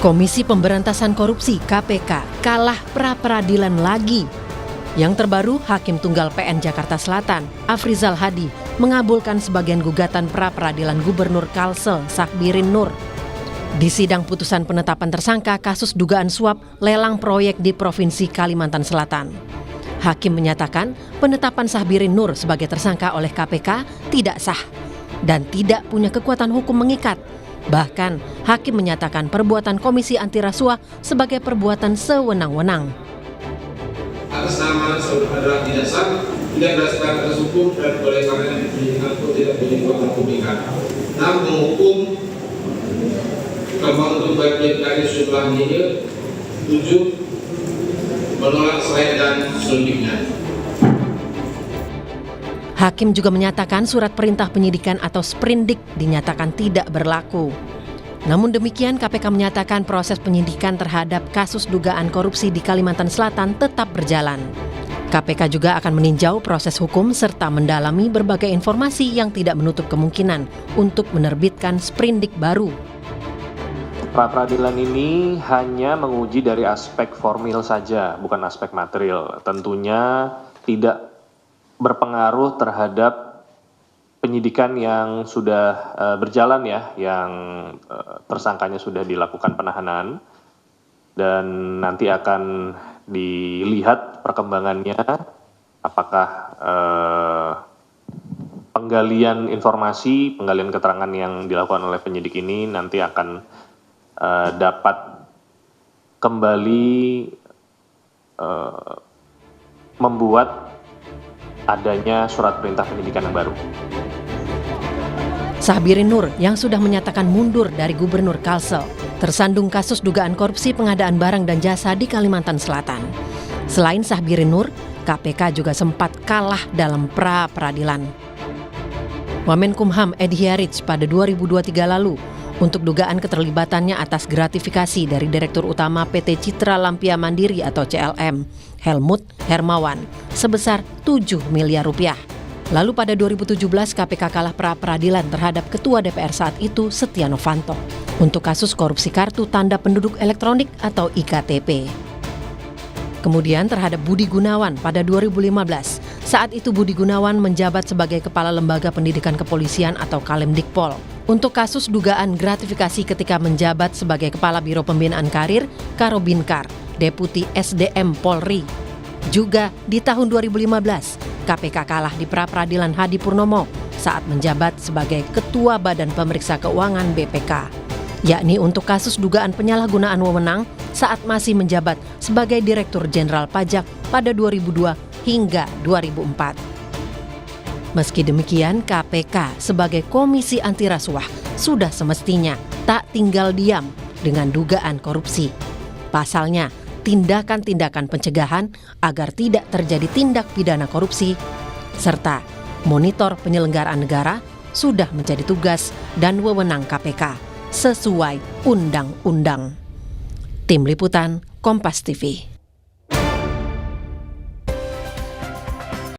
Komisi Pemberantasan Korupsi (KPK) kalah pra-peradilan lagi. Yang terbaru, Hakim Tunggal PN Jakarta Selatan, Afrizal Hadi, mengabulkan sebagian gugatan pra-peradilan Gubernur Kalsel, Sahbirin Nur. Di sidang putusan penetapan tersangka kasus dugaan suap lelang proyek di Provinsi Kalimantan Selatan. Hakim menyatakan penetapan Sahbirin Nur sebagai tersangka oleh KPK tidak sah dan tidak punya kekuatan hukum mengikat. Bahkan, Hakim menyatakan perbuatan Komisi Anti Rasuah sebagai perbuatan sewenang-wenang. Atas nama saudara tidak sah, tidak berdasarkan atas hukum dan oleh karena diberikan atau tidak beri kekuatan publikan. Namun menghukum kembang untuk bagian dari jumlahnya 7 menolak selain dan selebihnya. Hakim juga menyatakan surat perintah penyidikan atau sprindik dinyatakan tidak berlaku. Namun demikian, KPK menyatakan proses penyidikan terhadap kasus dugaan korupsi di Kalimantan Selatan tetap berjalan. KPK juga akan meninjau proses hukum serta mendalami berbagai informasi yang tidak menutup kemungkinan untuk menerbitkan sprindik baru. Pra-peradilan ini hanya menguji dari aspek formil saja, bukan aspek material. Tentunya tidak berpengaruh terhadap penyidikan yang sudah berjalan ya, yang tersangkanya sudah dilakukan penahanan dan nanti akan dilihat perkembangannya apakah penggalian informasi, penggalian keterangan yang dilakukan oleh penyidik ini nanti akan dapat kembali membuat adanya surat perintah penyidikan yang baru. Sahbirin Nur yang sudah menyatakan mundur dari Gubernur Kalsel tersandung kasus dugaan korupsi pengadaan barang dan jasa di Kalimantan Selatan. Selain Sahbirin Nur, KPK juga sempat kalah dalam pra-peradilan. Wamenkumham Edi Hiarij pada 2023 lalu untuk dugaan keterlibatannya atas gratifikasi dari Direktur Utama PT Citra Lampia Mandiri atau CLM, Helmut Hermawan, sebesar 7 miliar rupiah. Lalu pada 2017 KPK kalah pra-peradilan terhadap Ketua DPR saat itu Setia Novanto untuk kasus korupsi kartu tanda penduduk elektronik atau IKTP. Kemudian terhadap Budi Gunawan pada 2015. Saat itu Budi Gunawan menjabat sebagai Kepala Lembaga Pendidikan Kepolisian atau Kalemdikpol untuk kasus dugaan gratifikasi ketika menjabat sebagai Kepala Biro Pembinaan Karir Karobinkar, Deputi SDM Polri. Juga di tahun 2015, KPK kalah di pra-peradilan Hadi Purnomo saat menjabat sebagai Ketua Badan Pemeriksa Keuangan BPK, yakni untuk kasus dugaan penyalahgunaan wewenang saat masih menjabat sebagai Direktur Jenderal Pajak pada 2002 hingga 2004. Meski demikian, KPK sebagai Komisi Anti Rasuah sudah semestinya tak tinggal diam dengan dugaan korupsi. Pasalnya, tindakan-tindakan pencegahan agar tidak terjadi tindak pidana korupsi, serta monitor penyelenggaraan negara sudah menjadi tugas dan wewenang KPK sesuai undang-undang. Tim Liputan, Kompas TV.